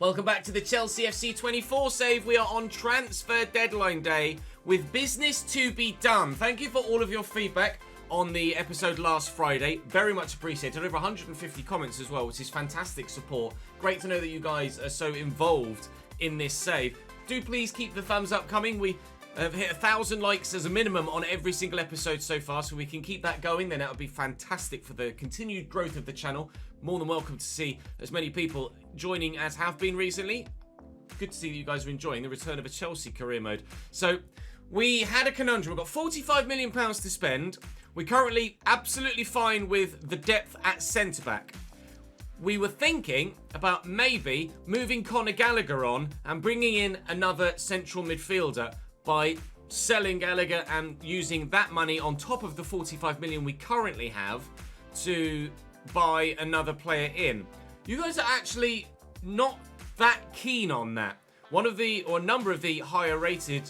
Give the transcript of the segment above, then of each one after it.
Welcome back to the Chelsea FC24 save. We are on transfer deadline day with business to be done. Thank you for all of your feedback on the episode last Friday. Very much appreciated. Over 150 comments as well, which is fantastic support. Great to know that you guys are so involved in this save. Do please keep the thumbs up coming. We have hit 1,000 likes as a minimum on every single episode so far, so we can keep that going. Then that would be fantastic for the continued growth of the channel. More than welcome to see as many people joining as have been recently. Good to see that you guys are enjoying the return of a Chelsea career mode. So we had a conundrum. We've got £45 million to spend. We're currently absolutely fine with the depth at centre-back. We were thinking about maybe moving Conor Gallagher on and bringing in another central midfielder by selling Gallagher and using that money on top of the 45 million we currently have to buy another player in. You guys are actually not that keen on that. A number of the higher rated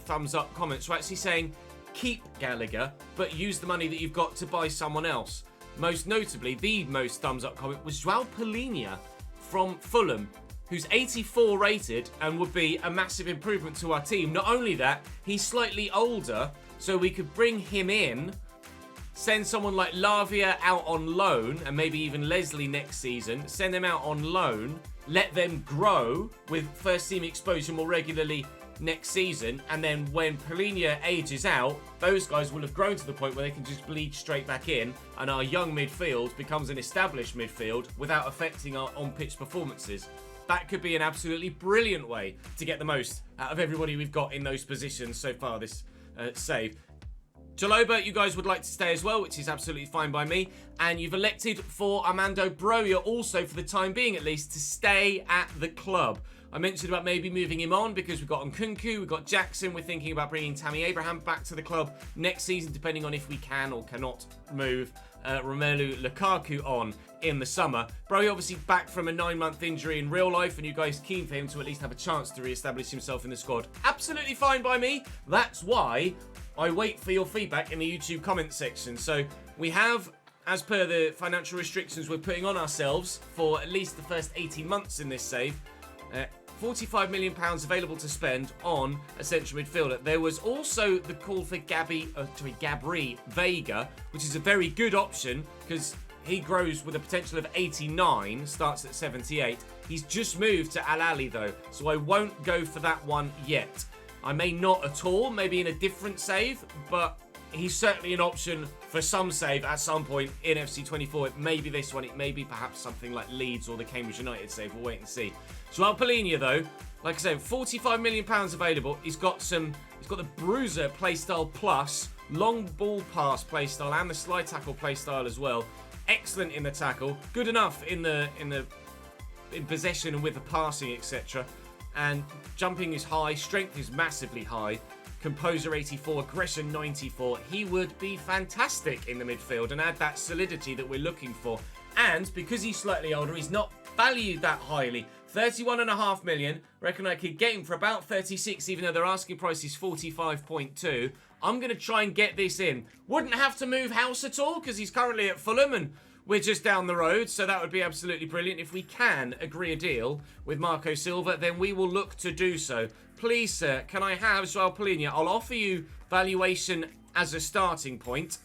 thumbs up comments were actually saying keep Gallagher but use the money that you've got to buy someone else. Most notably, the most thumbs up comment was João Palhinha from Fulham, who's 84 rated and would be a massive improvement to our team. Not only that, he's slightly older, so we could bring him in, send someone like Lavia out on loan, and maybe even Leslie next season, send them out on loan, let them grow with first team exposure more regularly next season, and then when Palhinha ages out, those guys will have grown to the point where they can just bleed straight back in, and our young midfield becomes an established midfield without affecting our on-pitch performances. That could be an absolutely brilliant way to get the most out of everybody we've got in those positions so far this save. Jaloba, you guys would like to stay as well, which is absolutely fine by me. And you've elected for Armando Broja also, for the time being at least, to stay at the club. I mentioned about maybe moving him on because we've got Nkunku, we've got Jackson. We're thinking about bringing Tammy Abraham back to the club next season, depending on if we can or cannot move Romelu Lukaku on in the summer. Broja obviously back from a 9-month injury in real life, and you guys keen for him to at least have a chance to re-establish himself in the squad. Absolutely fine by me. That's why I wait for your feedback in the YouTube comment section. So we have, as per the financial restrictions we're putting on ourselves for at least the first 18 months in this save, £45 million available to spend on a central midfielder. There was also the call for Gabri Veiga, which is a very good option because he grows with a potential of 89, starts at 78. He's just moved to Al Ahly though, so I won't go for that one yet. I may not at all, maybe in a different save, but he's certainly an option for some save at some point in FC24. It may be this one, it may be perhaps something like Leeds or the Cambridge United save. We'll wait and see. João Palhinha though, like I said, £45 million available. He's got the Bruiser playstyle plus, long ball pass playstyle, and the slide tackle playstyle as well. Excellent in the tackle, good enough in possession and with the passing, etc. And jumping is high, strength is massively high. Composure 84, aggression 94. He would be fantastic in the midfield and add that solidity that we're looking for. And because he's slightly older, he's not valued that highly. 31.5 million. Reckon I could get him for about 36, even though their asking price is 45.2. I'm going to try and get this in. Wouldn't have to move house at all because he's currently at Fulham and we're just down the road, so that would be absolutely brilliant. If we can agree a deal with Marco Silva, then we will look to do so. Please, sir, can I have João Palhinha? I'll offer you valuation as a starting point,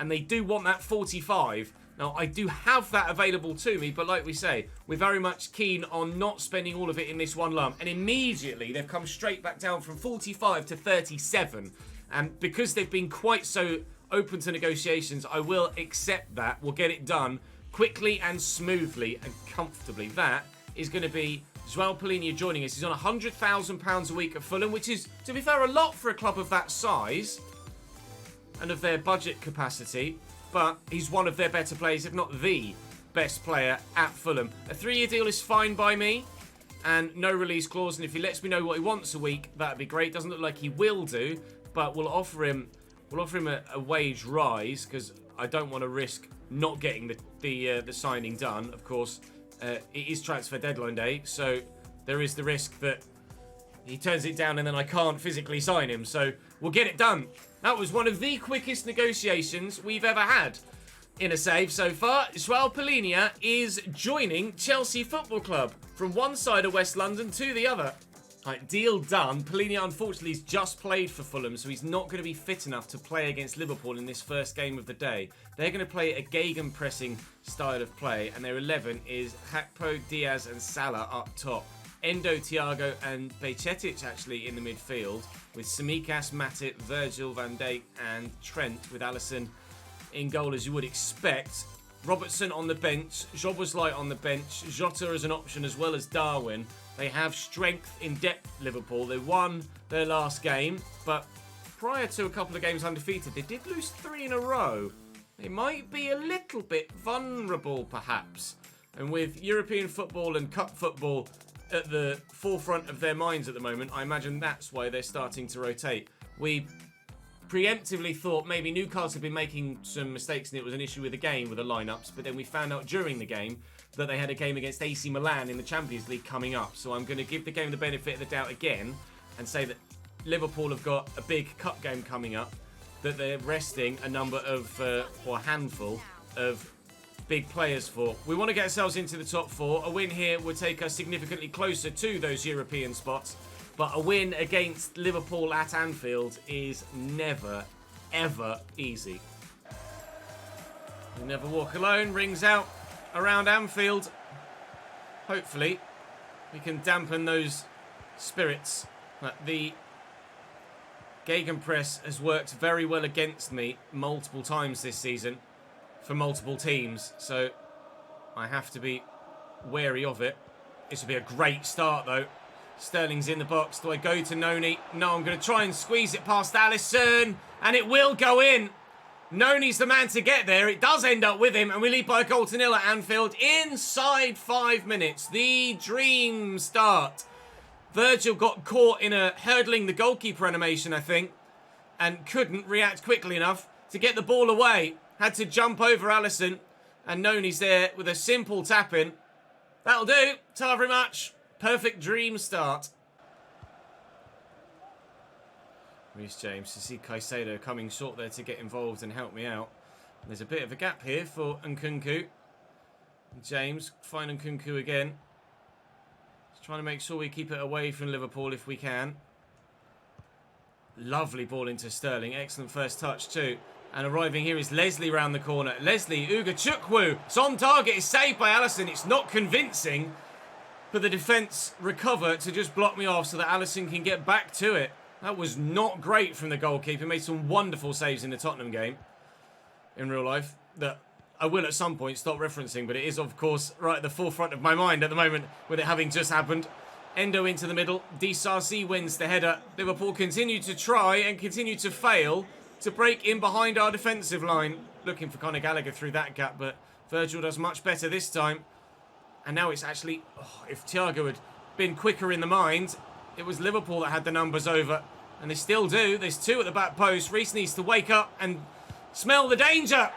and they do want that 45. Now, I do have that available to me, but like we say, we're very much keen on not spending all of it in this one lump. And immediately, they've come straight back down from 45 to 37. And because they've been quite so open to negotiations, I will accept that. We'll get it done quickly and smoothly and comfortably. That is going to be João Palhinha joining us. He's on £100,000 a week at Fulham, which is, to be fair, a lot for a club of that size and of their budget capacity, but he's one of their better players, if not the best player at Fulham. A 3-year deal is fine by me, and no release clause, and if he lets me know what he wants a week, that'd be great. Doesn't look like he will do, but we'll offer him a wage rise because I don't want to risk not getting the signing done. Of course, it is transfer deadline day, so there is the risk that he turns it down and then I can't physically sign him. So we'll get it done. That was one of the quickest negotiations we've ever had. in a save so far. Joao Polinia is joining Chelsea Football Club from one side of West London to the other. Right, deal done. Polinia, unfortunately, has just played for Fulham, so he's not going to be fit enough to play against Liverpool in this first game of the day. They're going to play a gegenpressing style of play, and their 11 is Gakpo, Diaz and Salah up top. Endo, Thiago and Bajcetic actually in the midfield, with Tsimikas, Matip, Virgil, Van Dijk and Trent, with Alisson in goal as you would expect. Robertson on the bench, Szoboszlai on the bench, Jota as an option as well as Darwin. They have strength in depth, Liverpool. They won their last game, but prior to a couple of games undefeated, they did lose 3 in a row. They might be a little bit vulnerable, perhaps. And with European football and cup football at the forefront of their minds at the moment, I imagine that's why they're starting to rotate. We preemptively thought maybe Newcastle had been making some mistakes and it was an issue with the game, with the lineups, but then we found out during the game that they had a game against AC Milan in the Champions League coming up. So I'm going to give the game the benefit of the doubt again and say that Liverpool have got a big cup game coming up, that they're resting a number of, or a handful of big players for. We want to get ourselves into the top 4. A win here would take us significantly closer to those European spots. But a win against Liverpool at Anfield is never, ever easy. You never walk alone. Rings out around Anfield. Hopefully, we can dampen those spirits. But the gegenpress has worked very well against me multiple times this season for multiple teams. So I have to be wary of it. This would be a great start, though. Sterling's in the box. Do I go to Noni? No, I'm going to try and squeeze it past Alisson. And it will go in. Noni's the man to get there. It does end up with him. And we lead by a goal to nil at Anfield inside 5 minutes. The dream start. Virgil got caught in a hurdling the goalkeeper animation, I think. And couldn't react quickly enough to get the ball away. Had to jump over Alisson. And Noni's there with a simple tap-in. That'll do. Ta very much. Perfect dream start. Reece James to see Caicedo coming short there to get involved and help me out. There's a bit of a gap here for Nkunku. James, find Nkunku again. Just trying to make sure we keep it away from Liverpool if we can. Lovely ball into Sterling. Excellent first touch too. And arriving here is Leslie round the corner. Leslie, Ugachukwu. It's on target. It's saved by Alisson. It's not convincing. But the defence recover to just block me off so that Alisson can get back to it. That was not great from the goalkeeper. Made some wonderful saves in the Tottenham game. In real life. That I will at some point stop referencing. But it is, of course, right at the forefront of my mind at the moment with it having just happened. Endo into the middle. Disasi wins the header. Liverpool continue to try and continue to fail to break in behind our defensive line. Looking for Conor Gallagher through that gap. But Virgil does much better this time. And now it's actually, if Thiago had been quicker in the mind, it was Liverpool that had the numbers over. And they still do. There's 2 at the back post. Reece needs to wake up and smell the danger.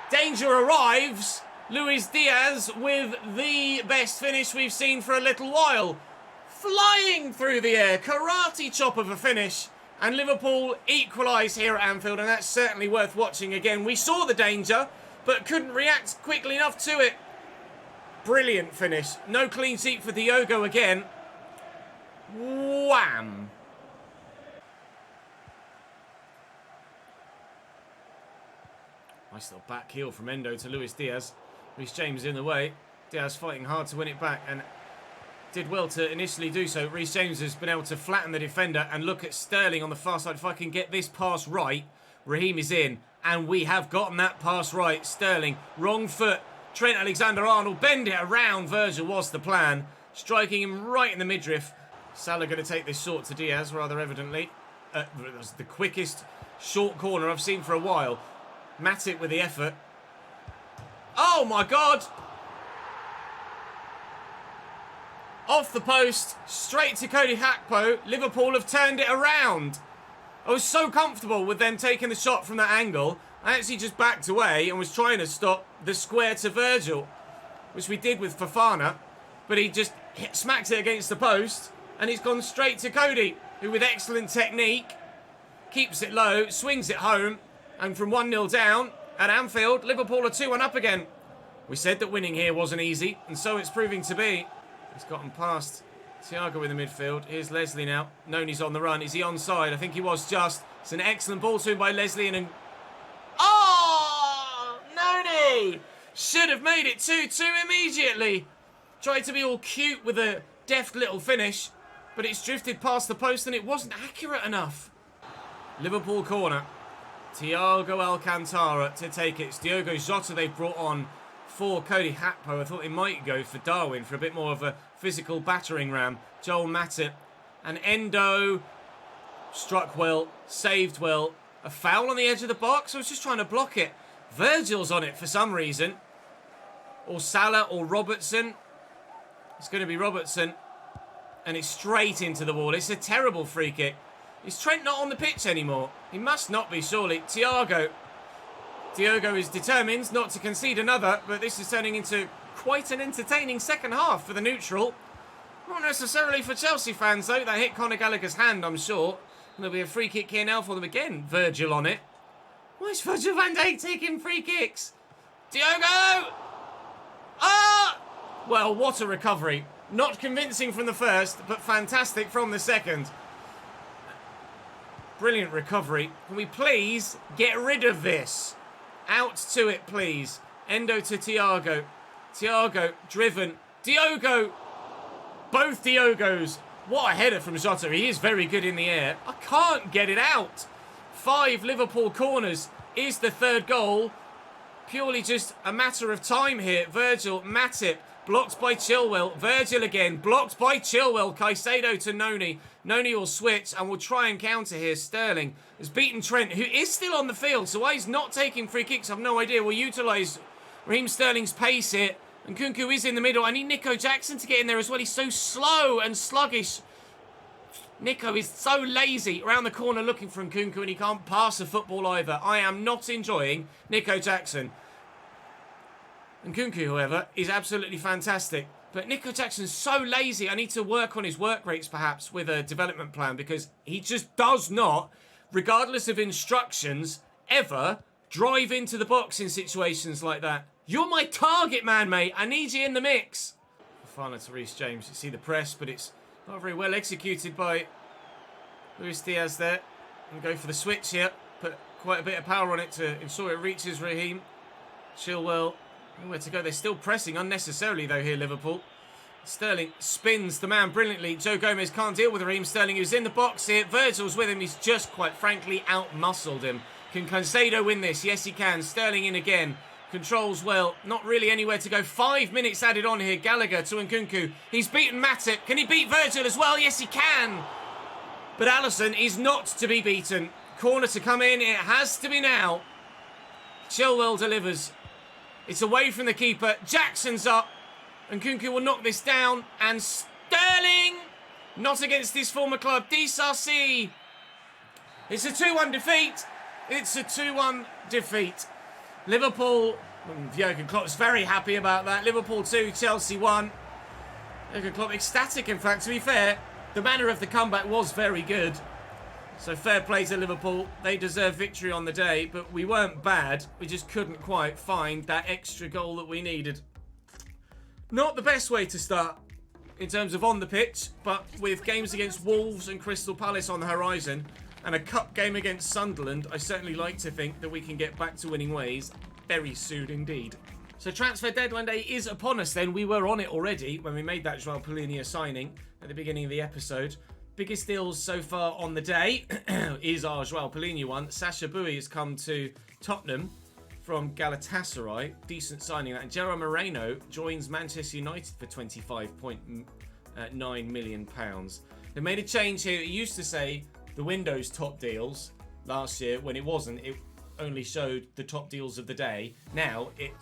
Danger arrives. Luis Diaz with the best finish we've seen for a little while. Flying through the air. Karate chop of a finish. And Liverpool equalise here at Anfield. And that's certainly worth watching again. We saw the danger, but couldn't react quickly enough to it. Brilliant finish. No clean sheet for Diogo again. Wham! Nice little back heel from Endo to Luis Diaz. Reece James in the way. Diaz fighting hard to win it back and did well to initially do so. Reece James has been able to flatten the defender and look at Sterling on the far side. If I can get this pass right, Raheem is in. And we have gotten that pass right. Sterling, wrong foot. Trent Alexander-Arnold, bend it around. Virgil was the plan. Striking him right in the midriff. Salah going to take this short to Diaz, rather evidently. It was the quickest short corner I've seen for a while. Matip with the effort. Oh my God! Off the post, straight to Cody Gakpo. Liverpool have turned it around. I was so comfortable with them taking the shot from that angle. I actually just backed away and was trying to stop the square to Virgil, which we did with Fofana, but he just smacked it against the post and it's gone straight to Cody, who with excellent technique keeps it low, swings it home, and from 1-0 down, at Anfield. Liverpool are 2-1 up again. We said that winning here wasn't easy, and so it's proving to be. He's gotten past Thiago in the midfield. Here's Leslie now. Noni's on the run. Is he onside? I think he was just. It's an excellent ball to him by Leslie. Oh! Noni! Should have made it 2-2 immediately. Tried to be all cute with a deft little finish, but it's drifted past the post and it wasn't accurate enough. Liverpool corner. Thiago Alcantara to take it. It's Diogo Jota they've brought on for Cody Gakpo. I thought they might go for Darwin for a bit more of a physical battering ram. Joel Matip and Endo struck well, saved well. A foul on the edge of the box. I was just trying to block it. Virgil's on it for some reason. Or Salah or Robertson. It's going to be Robertson. And it's straight into the wall. It's a terrible free kick. Is Trent not on the pitch anymore? He must not be, surely. Thiago. Diogo is determined not to concede another, but this is turning into quite an entertaining second half for the neutral. Not necessarily for Chelsea fans, though. That hit Conor Gallagher's hand, I'm sure. And there'll be a free kick here now for them again. Virgil on it. Why is Virgil van Dijk taking free kicks? Diogo! Ah! Well, what a recovery. Not convincing from the first, but fantastic from the second. Brilliant recovery. Can we please get rid of this? Out to it, please. Endo to Thiago. Thiago, driven. Diogo! Both Diogos. What a header from Jota. He is very good in the air. I can't get it out. 5 Liverpool corners is the third goal. Purely just a matter of time here. Virgil, Matip, blocked by Chilwell. Virgil again, blocked by Chilwell. Caicedo to Noni. Noni will switch and will try and counter here. Sterling has beaten Trent, who is still on the field. So why he's not taking free kicks, I've no idea. We'll utilise Raheem Sterling's pace here. And Nkunku is in the middle. I need Nico Jackson to get in there as well. He's so slow and sluggish. Nico is so lazy around the corner looking for Nkunku, and he can't pass a football either. I am not enjoying Nico Jackson. Nkunku, however, is absolutely fantastic. But Nico Jackson's so lazy. I need to work on his work rates, perhaps, with a development plan, because he just does not, regardless of instructions, ever drive into the box in situations like that. You're my target man, mate. I need you in the mix. Fafana to Reece James. You see the press, but it's not very well executed by Luis Diaz there. And go for the switch here. Put quite a bit of power on it to ensure it reaches Raheem. Chilwell. Nowhere to go. They're still pressing unnecessarily, though, here, Liverpool. Sterling spins the man brilliantly. Joe Gomez can't deal with Raheem Sterling, who's in the box here. Virgil's with him. He's just, quite frankly, out-muscled him. Can Caicedo win this? Yes, he can. Sterling in again. Controls well. Not really anywhere to go. 5 minutes added on here. Gallagher to Nkunku. He's beaten Matip. Can he beat Virgil as well? Yes, he can. But Alisson is not to be beaten. Corner to come in. It has to be now. Chilwell delivers. It's away from the keeper. Jackson's up. Nkunku will knock this down. And Sterling, not against his former club, DSRC. It's a 2-1 defeat. It's a 2-1 defeat. Liverpool, Jurgen Klopp's very happy about that. Liverpool 2, Chelsea 1. Jurgen Klopp ecstatic, in fact, to be fair. The manner of the comeback was very good. So fair play to Liverpool. They deserve victory on the day, but we weren't bad. We just couldn't quite find that extra goal that we needed. Not the best way to start in terms of on the pitch, but with games against Wolves and Crystal Palace on the horizon, and a cup game against Sunderland, I certainly like to think that we can get back to winning ways very soon indeed. So transfer deadline day is upon us then. We were on it already when we made that Joao Palhinha signing at the beginning of the episode. Biggest deals so far on the day is our Joao Palhinha one. Sasha Bowie has come to Tottenham from Galatasaray. Decent signing that. And Gerard Moreno joins Manchester United for £25.9 million. They made a change here. It used to say the Windows top deals last year. When it wasn't, it only showed the top deals of the day. Now it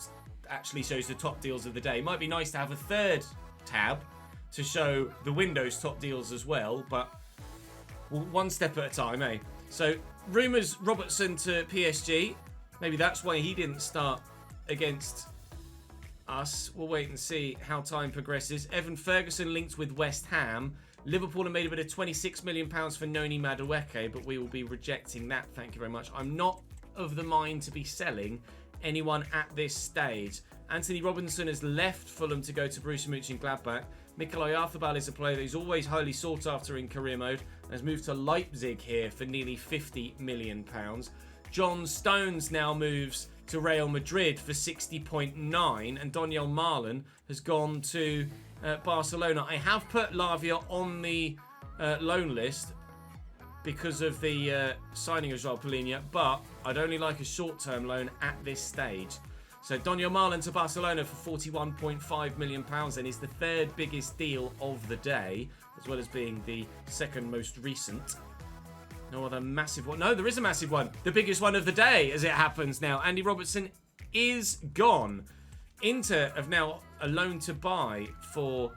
actually shows the top deals of the day. Might be nice to have a third tab to show the Windows top deals as well, but one step at a time, eh? So rumours Robertson to PSG. Maybe that's why he didn't start against us. We'll wait and see how time progresses. Evan Ferguson linked with West Ham. Liverpool have made a bit of £26 million for Noni Madueke, but we will be rejecting that, thank you very much. I'm not of the mind to be selling anyone at this stage. Anthony Robinson has left Fulham to go to Borussia Mönchengladbach. Mikel Oyarzabal is a player that is always highly sought after in career mode and has moved to Leipzig here for nearly £50 million. John Stones now moves to Real Madrid for 60.9, and Donyell Malen has gone to Barcelona. I have put Lavia on the loan list because of the signing of João Palhinha, but I'd only like a short-term loan at this stage. So Donyell Malen to Barcelona for £41.5 million and is the third biggest deal of the day, as well as being the second most recent. No other massive one. No, there is a massive one. The biggest one of the day, as it happens now. Andy Robertson is gone. Inter have now a loan to buy for...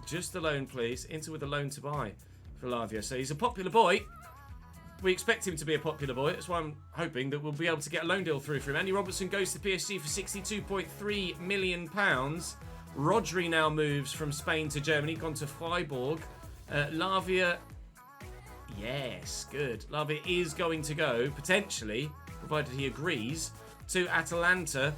just a loan, please. Inter with a loan to buy for Lavia. So he's a popular boy. We expect him to be a popular boy. That's why I'm hoping that we'll be able to get a loan deal through for him. Andy Robertson goes to PSG for £62.3 million. Rodri now moves from Spain to Germany, gone to Freiburg. Lavia... Yes, good. Lavia is going to go, potentially, provided he agrees, to Atalanta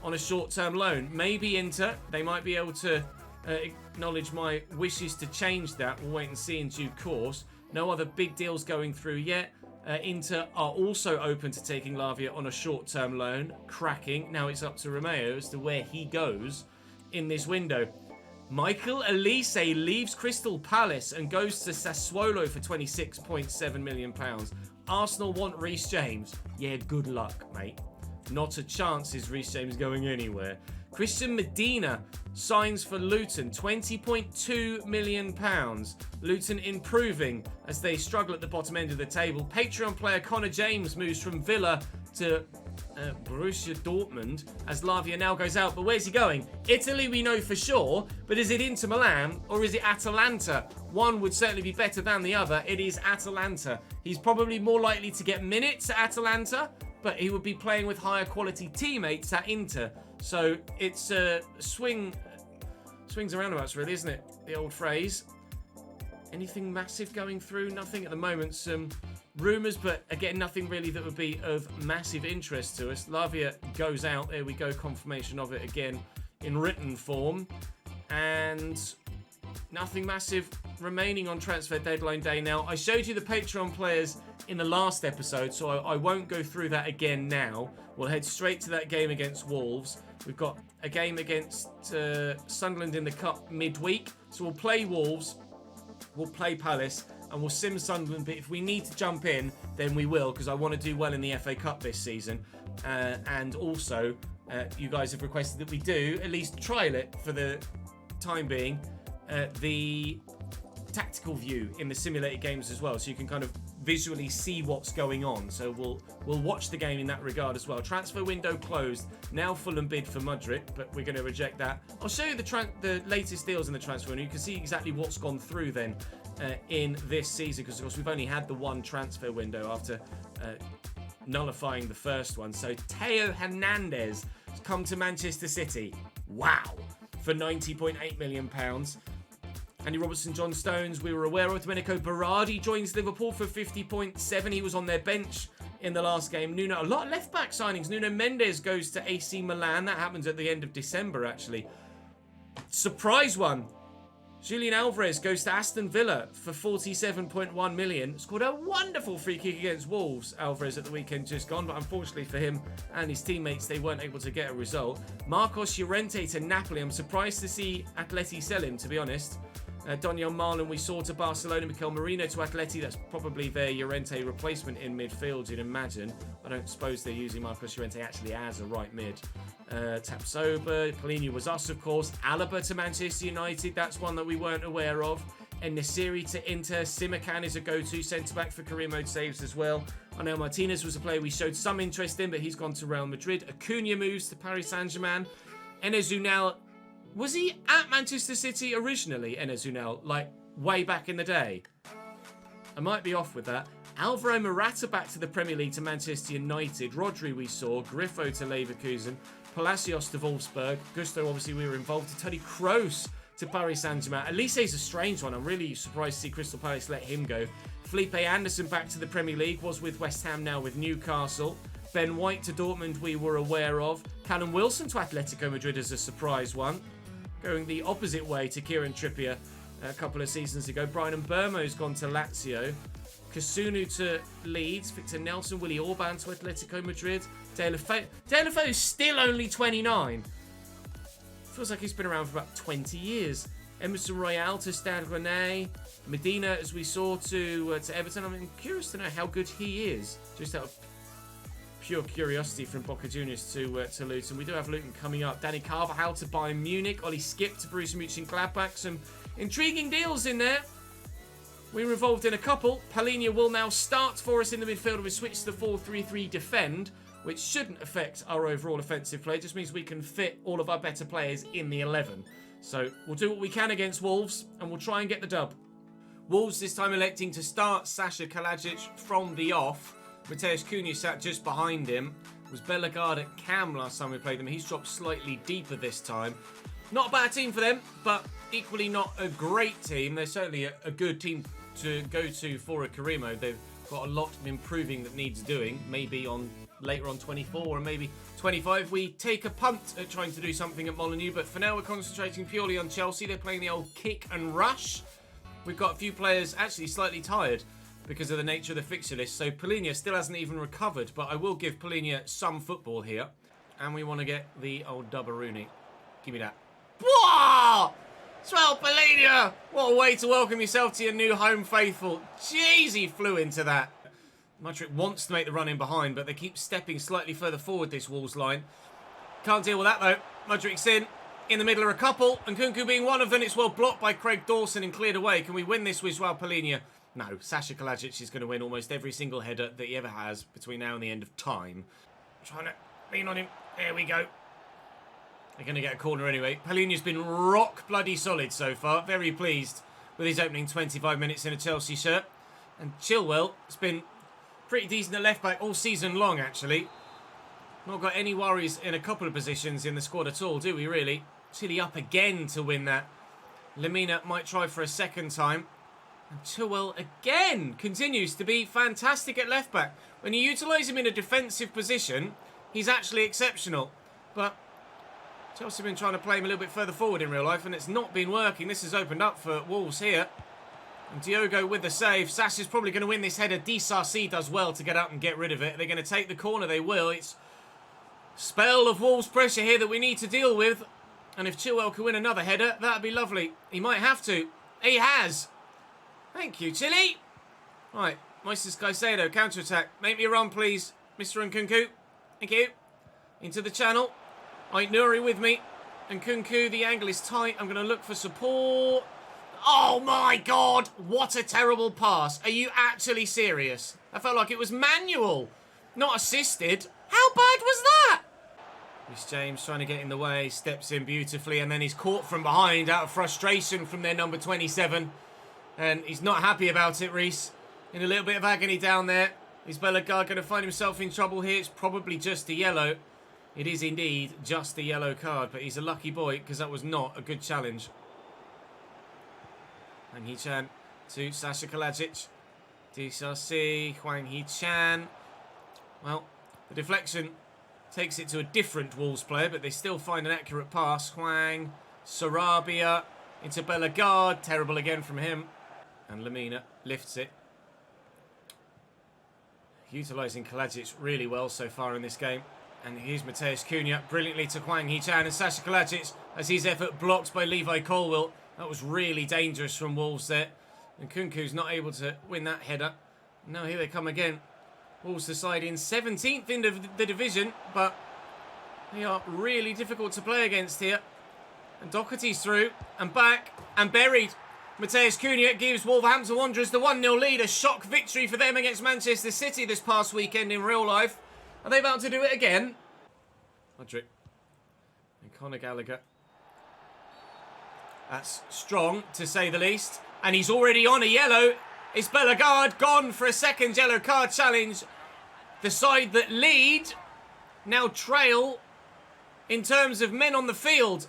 on a short-term loan. Maybe Inter. They might be able to acknowledge my wishes to change that. We'll wait and see in due course. No other big deals going through yet. Inter are also open to taking Lavia on a short-term loan. Cracking. Now it's up to Romeo as to where he goes in this window. Michael Elise leaves Crystal Palace and goes to Sassuolo for £26.7 million. Arsenal want Reece James. Yeah, good luck, mate. Not a chance is Reece James going anywhere. Christian Medina signs for Luton, £20.2 million. Luton improving as they struggle at the bottom end of the table. Patreon player Connor James moves from Villa to Borussia Dortmund as Lavia now goes out. But where's he going? Italy we know for sure, but is it Inter Milan or is it Atalanta? One would certainly be better than the other. It is Atalanta. He's probably more likely to get minutes at Atalanta, but he would be playing with higher quality teammates at Inter. So it's swings and roundabouts really, isn't it? The old phrase. Anything massive going through? Nothing at the moment. Some rumours, but again, nothing really that would be of massive interest to us. Lavia goes out. There we go. Confirmation of it again in written form. And nothing massive remaining on transfer deadline day now. I showed you the Patreon players in the last episode, so I won't go through that again now. We'll head straight to that game against Wolves. We've got a game against Sunderland in the Cup midweek. So we'll play Wolves, we'll play Palace, and we'll sim Sunderland. But if we need to jump in, then we will, because I want to do well in the FA Cup this season. And also, you guys have requested that we do at least trial it for the time being, the tactical view in the simulated games as well, so you can kind of visually see what's going on. So we'll watch the game in that regard as well. Transfer window closed. Now Fulham bid for Mudryk, but we're going to reject that. I'll show you the latest deals in the transfer window. You can see exactly what's gone through then in this season, because of course we've only had the one transfer window after nullifying the first one. So Teo Hernandez has come to Manchester City. Wow. For £90.8 million. Andy Robertson, John Stones, we were aware of. Domenico Berardi joins Liverpool for 50.7. He was on their bench in the last game. A lot of left-back signings. Nuno Mendes goes to AC Milan. That happens at the end of December, actually. Surprise one. Julian Alvarez goes to Aston Villa for 47.1 million. Scored a wonderful free kick against Wolves, Alvarez, at the weekend just gone, but unfortunately for him and his teammates, they weren't able to get a result. Marcos Llorente to Napoli. I'm surprised to see Atleti sell him, to be honest. Donyell Malen we saw to Barcelona. Mikel Merino to Atleti. That's probably their Llorente replacement in midfield, you'd imagine. I don't suppose they're using Marcos Llorente actually as a right mid. Tapsoba, Palhinha was us, of course. Alaba to Manchester United. That's one that we weren't aware of. En-Nesyri to Inter. Simakan is a go-to centre-back for career mode saves as well. I know Martinez was a player we showed some interest in, but he's gone to Real Madrid. Acuna moves to Paris Saint-Germain. Enes Unal, was he at Manchester City originally, Enes Unal, like way back in the day? I might be off with that. Alvaro Morata back to the Premier League to Manchester United. Rodri we saw. Griffo to Leverkusen. Palacios to Wolfsburg. Gusto, obviously, we were involved. To Toni Kroos to Paris Saint-Germain. Elise's a strange one. I'm really surprised to see Crystal Palace let him go. Felipe Anderson back to the Premier League. Was with West Ham, now with Newcastle. Ben White to Dortmund we were aware of. Callum Wilson to Atletico Madrid as a surprise one. Going the opposite way to Kieran Trippier a couple of seasons ago. Brian Mbeumo's gone to Lazio. Kasunu to Leeds. Victor Nelson, Willy Orban to Atletico Madrid. De La Foe's still only 29. Feels like he's been around for about 20 years. Emerson Royale to Stade Rennais. Medina, as we saw, to Everton. I'm curious to know how good he is. Just out of pure curiosity from Boca Juniors to Luton. We do have Luton coming up. Danny Carvajal to Bayern Munich. Ollie Skip to Borussia Mönchengladbach. Some intriguing deals in there. We're involved in a couple. Palhinha will now start for us in the midfield. We switch to the 4-3-3 defend, which shouldn't affect our overall offensive play. It just means we can fit all of our better players in the 11. So we'll do what we can against Wolves, and we'll try and get the dub. Wolves this time electing to start Sasha Kalajic from the off. Mateusz Cunha sat just behind him. It was Bellegarde at Cam last time we played them. He's dropped slightly deeper this time. Not a bad team for them, but equally not a great team. They're certainly a good team to go to for a career mode. They've got a lot of improving that needs doing. Maybe on later on 24 or maybe 25. We take a punt at trying to do something at Molineux, but for now we're concentrating purely on Chelsea. They're playing the old kick and rush. We've got a few players actually slightly tired because of the nature of the fixture list. So Palhinha still hasn't even recovered, but I will give Palhinha some football here. And we want to get the old Dubbaruni. Give me that. Whoa! Swell Palhinha! What a way to welcome yourself to your new home faithful. Jeez, he flew into that. Mudryk wants to make the run in behind, but they keep stepping slightly further forward, this Wolves line. Can't deal with that, though. Mudryk's in the middle are a couple, and Nkunku being one of them. It's well blocked by Craig Dawson and cleared away. Can we win this with Joao Palhinha? No, Sasha Kalajic is going to win almost every single header that he ever has between now and the end of time. Trying to lean on him. There we go. They're going to get a corner anyway. Palhinha's been rock bloody solid so far. Very pleased with his opening 25 minutes in a Chelsea shirt. And Chilwell has been pretty decent at left back all season long, actually. Not got any worries in a couple of positions in the squad at all, do we, really? Chile up again to win that. Lemina might try for a second time. And Chilwell again continues to be fantastic at left back. When you utilise him in a defensive position, he's actually exceptional. But Chelsea have been trying to play him a little bit further forward in real life, and it's not been working. This has opened up for Wolves here. And Diogo with the save. Sasha's probably going to win this header. Disarcy does well to get up and get rid of it. They're going to take the corner. They will. It's spell of Wolves pressure here that we need to deal with. And if Chilwell can win another header, that'd be lovely. He might have to. He has. Thank you, Chile. Right, Moises Caicedo, counter-attack. Make me a run, please, Mr. Nkunku. Thank you. Into the channel. Right, Nuri with me. Nkunku, the angle is tight. I'm going to look for support. Oh, my God. What a terrible pass. Are you actually serious? I felt like it was manual, not assisted. How bad was that? Reece James trying to get in the way, steps in beautifully, and then he's caught from behind out of frustration from their number 27. And he's not happy about it, Reece. In a little bit of agony down there. Is Bellegarde going to find himself in trouble here? It's probably just a yellow. It is indeed just a yellow card, but he's a lucky boy because that was not a good challenge. Hwang Hee-chan to Sasha Kalajic. Disarcy, Hwang Hee-chan. Well, the deflection takes it to a different Wolves player, but they still find an accurate pass. Hwang, Sarabia into Bellegarde. Terrible again from him. And Lemina lifts it. Utilising Kalajic really well so far in this game. And here's Mateusz Cunha brilliantly to Hwang Hee-chan, and Sasha Kalajic as his effort blocked by Levi Colwill. That was really dangerous from Wolves there. And Nkunku's not able to win that header. Now here they come again. Wolves the side in 17th in the division, but they are really difficult to play against here. And Doherty's through and back and buried. Mateusz Cunha gives Wolverhampton Wanderers the 1-0 lead. A shock victory for them against Manchester City this past weekend in real life. Are they about to do it again? Mudryk and Conor Gallagher. That's strong, to say the least. And he's already on a yellow. It's Bellegarde gone for a second yellow card challenge. The side that lead now trail in terms of men on the field.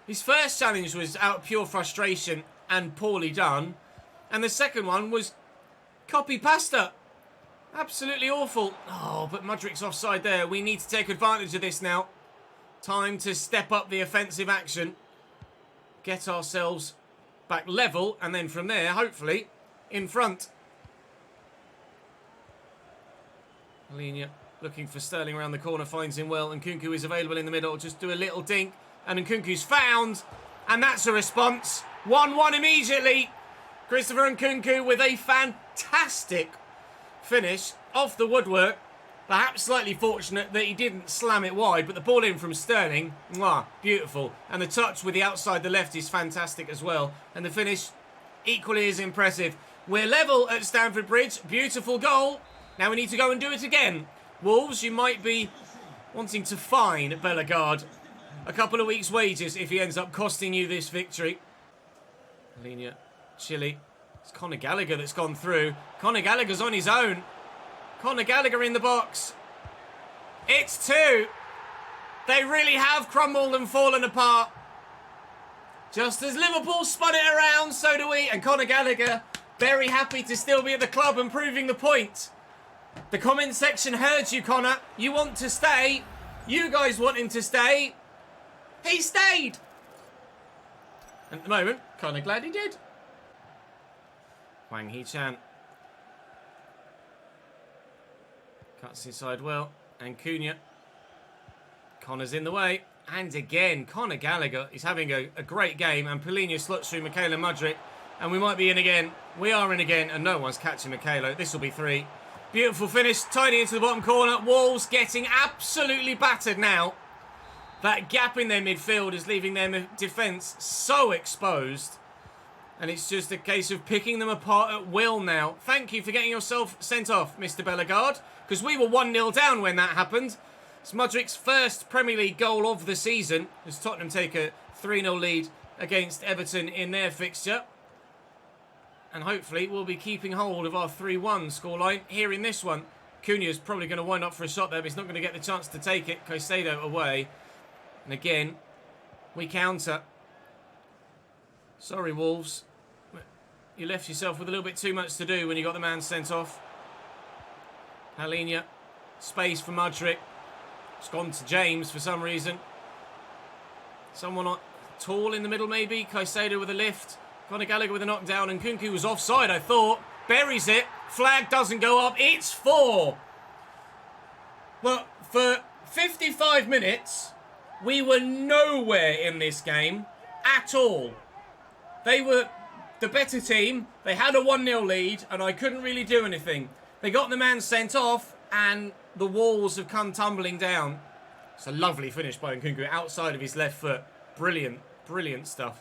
His first challenge was out of pure frustration and poorly done. And the second one was copy-pasta. Absolutely awful. Oh, but Mudrik's offside there. We need to take advantage of this now. Time to step up the offensive action. Get ourselves back level, and then from there, hopefully, in front. Alenia looking for Sterling around the corner, finds him well, and Nkunku is available in the middle. Just do a little dink, and Nkunku's found, and that's a response. 1-1 immediately. Christopher Nkunku with a fantastic finish off the woodwork. Perhaps slightly fortunate that he didn't slam it wide, but the ball in from Sterling, mwah, beautiful. And the touch with the outside the left is fantastic as well. And the finish equally as impressive. We're level at Stamford Bridge. Beautiful goal. Now we need to go and do it again. Wolves, you might be wanting to fine Bellegarde a couple of weeks' wages if he ends up costing you this victory. Alenia, Chile. It's Conor Gallagher that's gone through. Conor Gallagher's on his own. Conor Gallagher in the box. It's 2. They really have crumbled and fallen apart. Just as Liverpool spun it around, so do we. And Conor Gallagher, very happy to still be at the club and proving the point. The comment section heard you, Conor. You want to stay. You guys want him to stay. He stayed. And at the moment, kind of glad he did. Wang Hee-chan. Cuts inside well. And Cunha. Connor's in the way. And again, Conor Gallagher is having a great game. And Polina slots through Michaela Mudryk. And we might be in again. We are in again. And no one's catching Michaela. This will be 3. Beautiful finish. Tiny into the bottom corner. Wolves getting absolutely battered now. That gap in their midfield is leaving their defence so exposed. And it's just a case of picking them apart at will now. Thank you for getting yourself sent off, Mr. Bellegarde. Because we were 1-0 down when that happened. It's Mudryk's first Premier League goal of the season. As Tottenham take a 3-0 lead against Everton in their fixture. And hopefully we'll be keeping hold of our 3-1 scoreline here in this one. Cunha's probably going to wind up for a shot there, but he's not going to get the chance to take it. Caicedo away. And again, we counter. Sorry, Wolves. You left yourself with a little bit too much to do when you got the man sent off. Alenia. Space for Mudryk. It's gone to James for some reason. Someone tall in the middle maybe. Caicedo with a lift. Conor Gallagher with a knockdown. And Nkunku was offside, I thought. Buries it. Flag doesn't go up. It's 4. Well, for 55 minutes... we were nowhere in this game at all. They were the better team. They had a 1-0 lead, and I couldn't really do anything. They got the man sent off, and the walls have come tumbling down. It's a lovely finish by Nkunku outside of his left foot. Brilliant, brilliant stuff.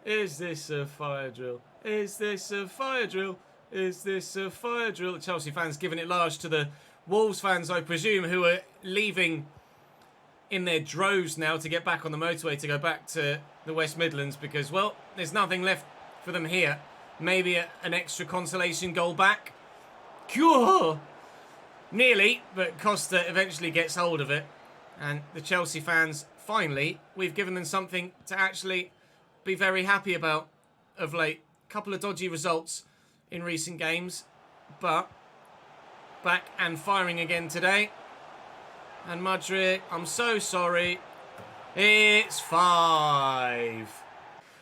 Is this a fire drill? Is this a fire drill? Is this a fire drill? The Chelsea fans giving it large to the Wolves fans, I presume, who are leaving in their droves now to get back on the motorway to go back to the West Midlands because, well, there's nothing left for them here. Maybe an extra consolation goal back. Cool. Nearly, but Costa eventually gets hold of it. And the Chelsea fans, finally, we've given them something to actually be very happy about of late. A couple of dodgy results in recent games, but back and firing again today. And Mudryk, I'm so sorry. It's 5.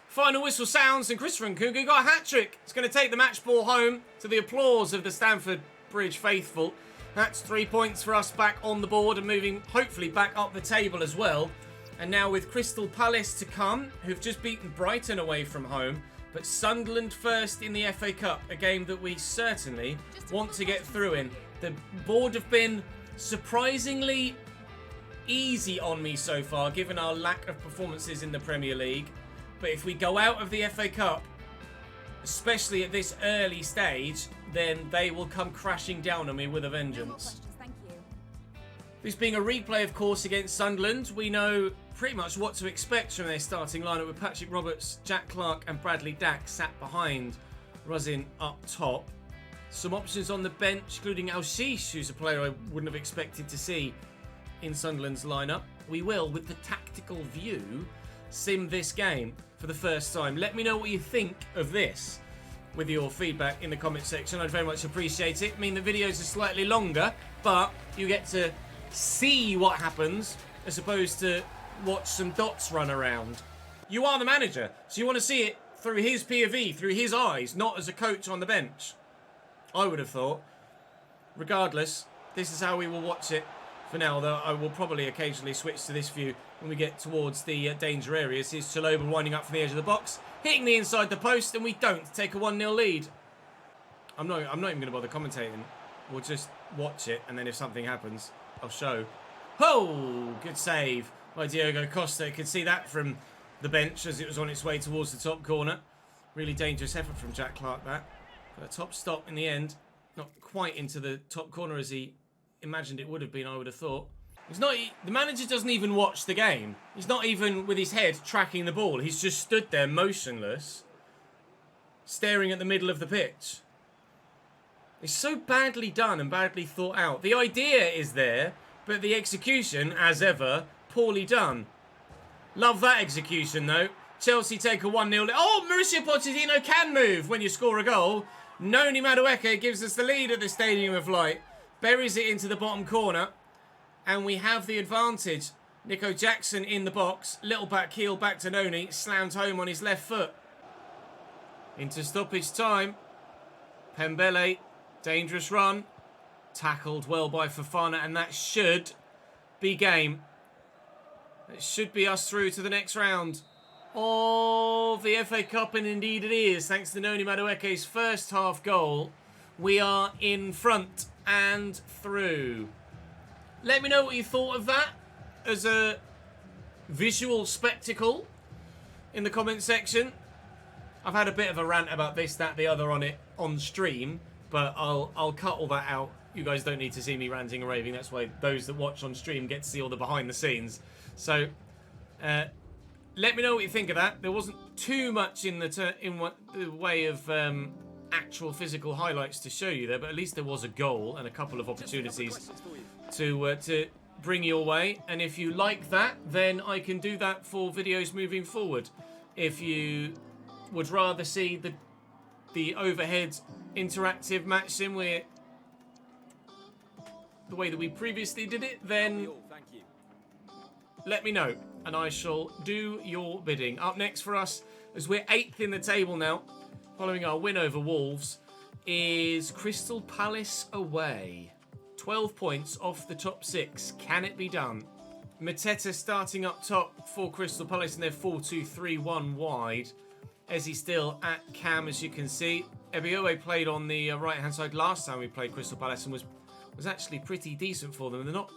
Final whistle sounds and Christopher Nkunku got a hat-trick. It's going to take the match ball home to the applause of the Stamford Bridge faithful. That's 3 points for us back on the board and moving hopefully back up the table as well. And now with Crystal Palace to come, who've just beaten Brighton away from home. But Sunderland first in the FA Cup, a game that we certainly want to get through in. The board have been surprisingly easy on me so far, given our lack of performances in the Premier League. But if we go out of the FA Cup, especially at this early stage, then they will come crashing down on me with a vengeance. Thank you. This being a replay, of course, against Sunderland, we know pretty much what to expect from their starting lineup with Patrick Roberts, Jack Clark and Bradley Dack sat behind Ruzin up top. Some options on the bench, including Al-Shish, who's a player I wouldn't have expected to see in Sunderland's lineup. We will, with the tactical view, sim this game for the first time. Let me know what you think of this. with your feedback in the comment section. I'd very much appreciate it. I mean, the videos are slightly longer, but you get to see what happens as opposed to watch some dots run around. You are the manager, so you want to see it through his POV, through his eyes, not as a coach on the bench. I would have thought. Regardless, this is how we will watch it for now, though I will probably occasionally switch to this view when we get towards the danger areas. Here's Chalobah winding up from the edge of the box, hitting the inside the post, and we don't take a 1-0 lead. I'm not even going to bother commentating. We'll just watch it, and then if something happens, I'll show. Oh, good save by Diogo Costa. You could see that from the bench as it was on its way towards the top corner. Really dangerous effort from Jack Clark, that. But a top stop in the end. Not quite into the top corner as he imagined it would have been, I would have thought. The manager doesn't even watch the game. He's not even with his head tracking the ball. He's just stood there motionless, staring at the middle of the pitch. It's so badly done and badly thought out. The idea is there, but the execution, as ever, poorly done. Love that execution, though. Chelsea take a 1-0. Oh, Mauricio Pochettino can move when you score a goal. Noni Madueke gives us the lead at the Stadium of Light. Buries it into the bottom corner. And we have the advantage. Nico Jackson in the box. Little back heel back to Noni. Slammed home on his left foot. Into stoppage time. Pembele. Dangerous run. Tackled well by Fofana. And that should be game. It should be us through to the next round of the FA Cup, and indeed it is. Thanks to Noni Madueke's first half goal, we are in front and through. Let me know what you thought of that as a visual spectacle in the comment section. I've had a bit of a rant about this, that, the other on stream, but I'll cut all that out. You guys don't need to see me ranting and raving. That's why those that watch on stream get to see all the behind the scenes. So, let me know what you think of that. There wasn't too much in the way of actual physical highlights to show you there, but at least there was a goal and a couple of opportunities to bring your way. And if you like that, then I can do that for videos moving forward. If you would rather see the overhead interactive match sim where the way that we previously did it, then let me know, and I shall do your bidding. Up next for us, as we're 8th in the table now, following our win over Wolves, is Crystal Palace away. 12 points off the top 6. Can it be done? Mateta starting up top for Crystal Palace in their 4-2-3-1 wide. Ezzy still at cam, as you can see. Ebioe played on the right-hand side last time we played Crystal Palace and was actually pretty decent for them. They're not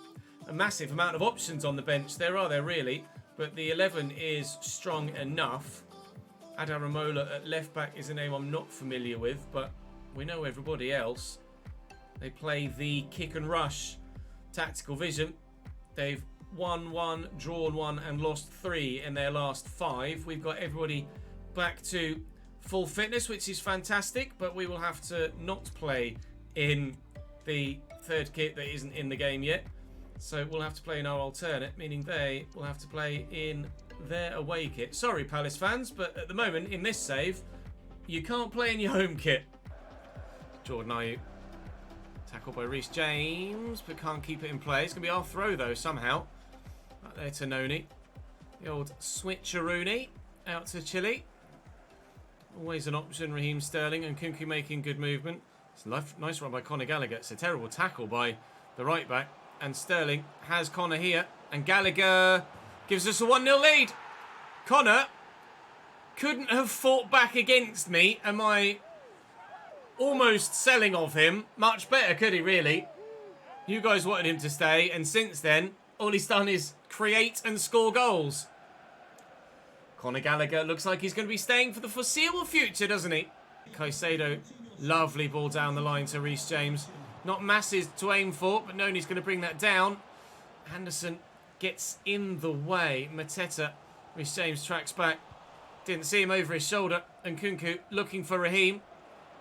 a massive amount of options on the bench. There are there really, but the 11 is strong enough. Adaramola at left back is a name I'm not familiar with, but we know everybody else. They play the kick and rush tactical vision. They've won 1, drawn 1 and lost 3 in their last 5. We've got everybody back to full fitness, which is fantastic, but we will have to not play in the third kit that isn't in the game yet. So we'll have to play in our alternate, meaning they will have to play in their away kit. Sorry, Palace fans, but at the moment, in this save, you can't play in your home kit. Jordan Ayew. Tackled by Reece James, but can't keep it in play. It's going to be our throw, though, somehow. Right there to Noni. The old switcheroony out to Chile. Always an option, Raheem Sterling, and Kunku making good movement. It's a nice run by Conor Gallagher. It's a terrible tackle by the right back. And Sterling has Conor here. And Gallagher gives us a 1-0 lead. Conor couldn't have fought back against me. Am I almost selling of him? Much better, could he really? You guys wanted him to stay. And since then, all he's done is create and score goals. Conor Gallagher looks like he's going to be staying for the foreseeable future, doesn't he? Caicedo, lovely ball down the line to Reece James. Not massive to aim for, but Noni's going to bring that down. Anderson gets in the way. Mateta, Reece James tracks back. Didn't see him over his shoulder. And Kunku looking for Raheem.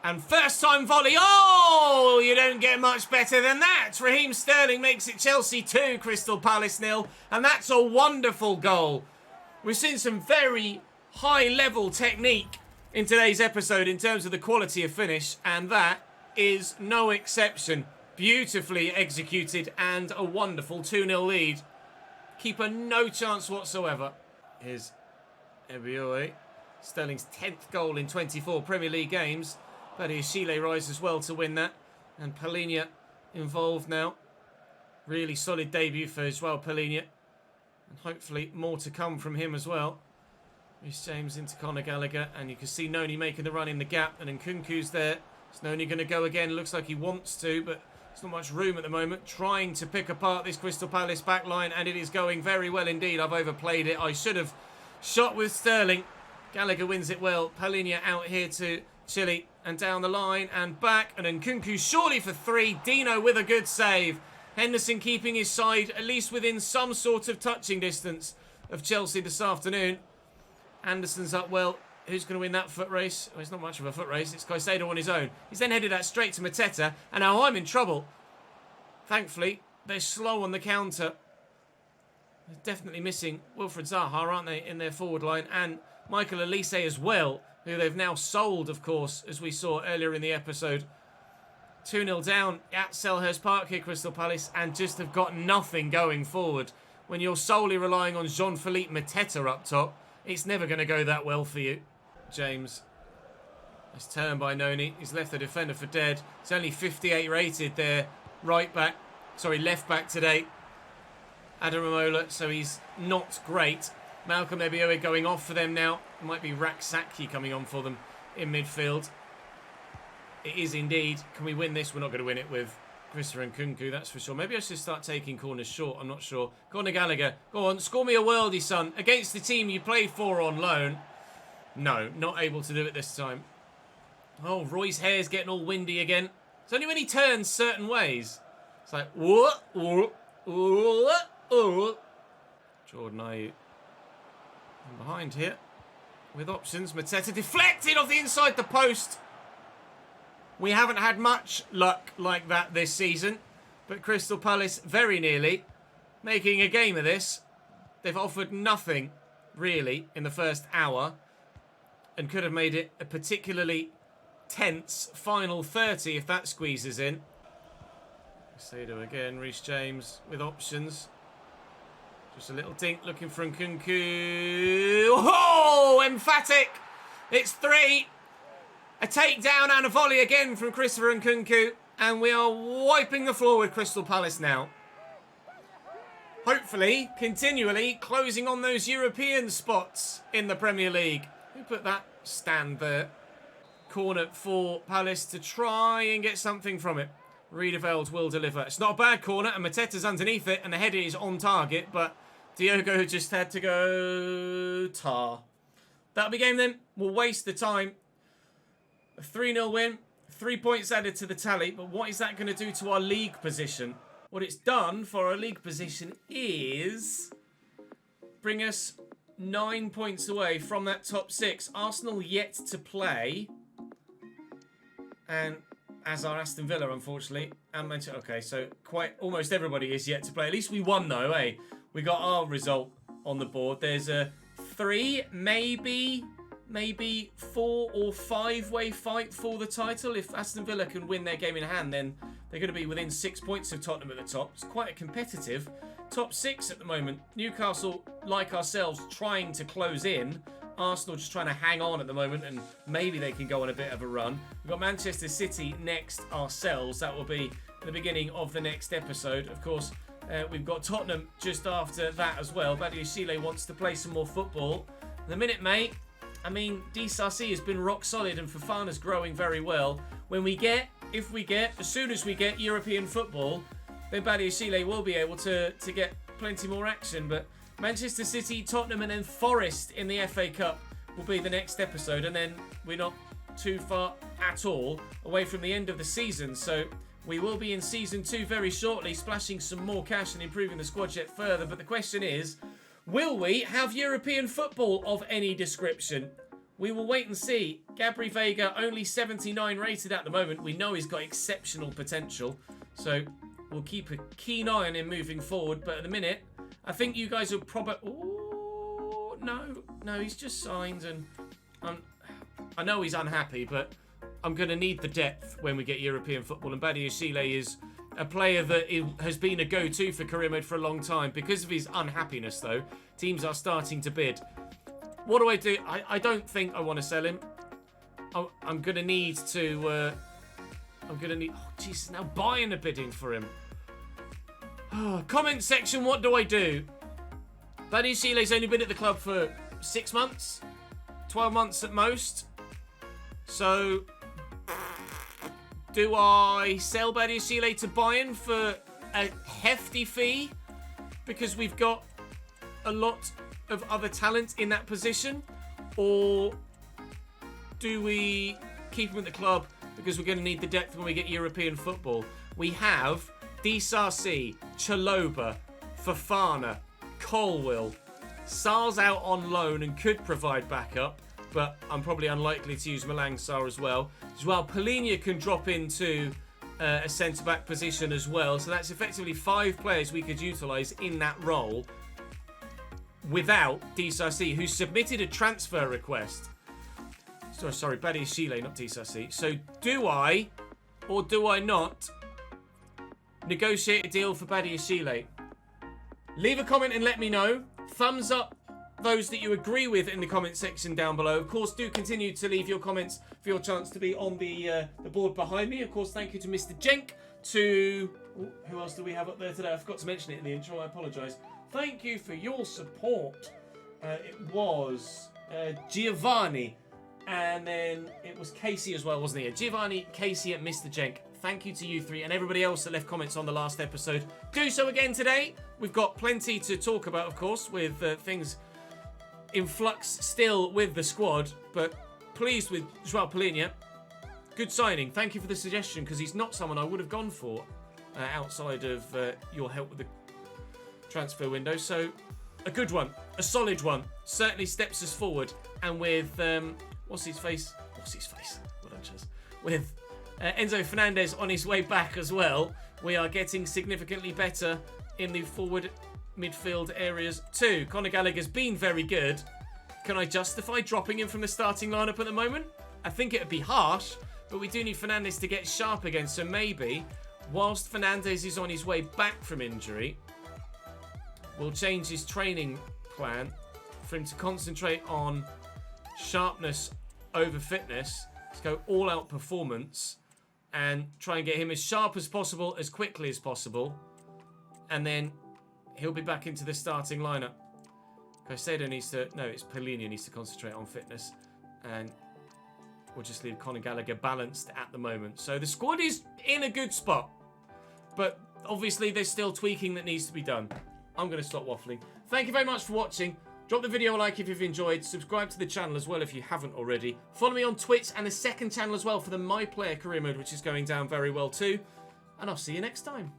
And first time volley. Oh, you don't get much better than that. Raheem Sterling makes it Chelsea 2, Crystal Palace 0. And that's a wonderful goal. We've seen some very high level technique in today's episode in terms of the quality of finish, and that is no exception. Beautifully executed and a wonderful 2-0 lead. Keeper no chance whatsoever. Here's EP8. Sterling's 10th goal in 24 Premier League games. Chile rises well to win that. And Palhinha involved now. Really solid debut for Joao Palhinha. And hopefully more to come from him as well. Reece James into Conor Gallagher. And you can see Noni making the run in the gap. And Nkunku's there. Is Noni going to go again? Looks like he wants to, but there's not much room at the moment. Trying to pick apart this Crystal Palace backline. And it is going very well indeed. I've overplayed it. I should have shot with Sterling. Gallagher wins it well. Palhinha out here to Chile. And down the line and back. And Nkunku surely for 3. Dino with a good save. Henderson keeping his side at least within some sort of touching distance of Chelsea this afternoon. Anderson's up well. Who's going to win that foot race? Well, it's not much of a foot race. It's Caicedo on his own. He's then headed that straight to Mateta. And now I'm in trouble. Thankfully, they're slow on the counter. They're definitely missing Wilfred Zaha, aren't they, in their forward line. And Michael Elise as well, who they've now sold, of course, as we saw earlier in the episode. 2-0 down at Selhurst Park here, Crystal Palace, and just have got nothing going forward. When you're solely relying on Jean-Philippe Mateta up top, it's never going to go that well for you. James. Nice turn by Noni. He's left the defender for dead. It's only 58 rated there. Left back today. Adam Ramola, so he's not great. Malcolm Ebioe going off for them now. It might be Raksaki coming on for them in midfield. It is indeed. Can we win this? We're not going to win it with Christopher Nkunku, that's for sure. Maybe I should start taking corners short. I'm not sure. Conor Gallagher. Go on, score me a worldie, son. Against the team you played for on loan. No, not able to do it this time. Oh, Roy's hair's getting all windy again. It's only when he turns certain ways. It's like, what? Jordan Ayew. Behind here. With options. Mateta deflected off the inside the post. We haven't had much luck like that this season. But Crystal Palace very nearly making a game of this. They've offered nothing, really, in the first hour. And could have made it a particularly tense final 30 if that squeezes in. Caicedo again. Reece James with options. Just a little dink looking for Nkunku. Oh, emphatic. It's 3. A takedown and a volley again from Christopher Nkunku. And we are wiping the floor with Crystal Palace now. Hopefully, continually closing on those European spots in the Premier League. Who put that stand there? Corner for Palace to try and get something from it. Riedeveld will deliver. It's not a bad corner, and Mateta's underneath it, and the header is on target, but Diogo just had to go tar. That'll be game then. We'll waste the time. A 3-0 win. 3 points added to the tally, but what is that going to do to our league position? What it's done for our league position is bring us 9 points away from that top 6. Arsenal yet to play. And as are Aston Villa, unfortunately. And Manchester. Okay, so quite almost everybody is yet to play. At least we won, though, eh? We got our result on the board. There's a 3, maybe 4 or 5 way fight for the title. If Aston Villa can win their game in hand, then they're going to be within 6 points of Tottenham at the top. It's quite a competitive top 6 at the moment. Newcastle, like ourselves, trying to close in. Arsenal just trying to hang on at the moment, and maybe they can go on a bit of a run. We've got Manchester City next ourselves. That will be the beginning of the next episode. Of course, we've got Tottenham just after that as well. Chile wants to play some more football. The minute, mate, I mean, DSRC has been rock solid and Fofana's growing very well. As soon as we get European football, then Chile will be able to get plenty more action. But Manchester City, Tottenham and then Forest in the FA Cup will be the next episode. And then we're not too far at all away from the end of the season. So we will be in Season 2 very shortly, splashing some more cash and improving the squad yet further. But the question is, will we have European football of any description? We will wait and see. Gabri Vega, only 79 rated at the moment. We know he's got exceptional potential. So we'll keep a keen eye on him moving forward. But at the minute, I think you guys will probably... Ooh, no, he's just signed. And I know he's unhappy, but I'm going to need the depth when we get European football. And Badiashile is a player that has been a go-to for career mode for a long time. Because of his unhappiness, though, teams are starting to bid. What do I do? I don't think I want to sell him. I'm going to need to... Oh, Jesus, now buying a bidding for him. Comment section, what do I do? Badiashile's only been at the club for 6 months. 12 months at most. So... do I sell Badiashile to Bayern for a hefty fee? Because we've got a lot of other talent in that position? Or do we keep him at the club because we're going to need the depth when we get European football? We have Disasi, Chaloba, Fofana, Colwill. Sar's out on loan and could provide backup, but I'm probably unlikely to use Malang Sarr as well. Polinia can drop into a centre-back position as well. So that's effectively 5 players we could utilise in that role without Disasi, who submitted a transfer request. Sorry, Badiashile, not Disasi. So do I, or do I not, negotiate a deal for Badiashile? Leave a comment and let me know. Thumbs up those that you agree with in the comment section down below. Of course, do continue to leave your comments for your chance to be on the board behind me. Of course, thank you to Mr. Jenk, to... Ooh, who else do we have up there today? I forgot to mention it in the intro. I apologise. Thank you for your support. It was Giovanni, and then it was Casey as well, wasn't it? Giovanni, Casey, and Mr. Jenk. Thank you to you 3 and everybody else that left comments on the last episode. Do so again today. We've got plenty to talk about, of course, with things in flux still with the squad, but pleased with Polinia. Good signing. Thank you for the suggestion, because he's not someone I would have gone for outside of your help with the transfer window. So a good one, a solid one, certainly steps us forward. And with what's his face? Well done, Ches. With Enzo Fernandez on his way back as well, we are getting significantly better in the forward midfield areas too. Conor Gallagher's been very good. Can I justify dropping him from the starting lineup at the moment? I think it would be harsh, but we do need Fernandez to get sharp again. So maybe, whilst Fernandez is on his way back from injury, we'll change his training plan for him to concentrate on sharpness over fitness. Let's go all-out performance and try and get him as sharp as possible, as quickly as possible. And then he'll be back into the starting lineup. Caicedo needs to... No, it's Polinia needs to concentrate on fitness. And we'll just leave Conor Gallagher balanced at the moment. So the squad is in a good spot. But obviously there's still tweaking that needs to be done. I'm going to stop waffling. Thank you very much for watching. Drop the video a like if you've enjoyed. Subscribe to the channel as well if you haven't already. Follow me on Twitch and a second channel as well for the My Player Career Mode, which is going down very well too. And I'll see you next time.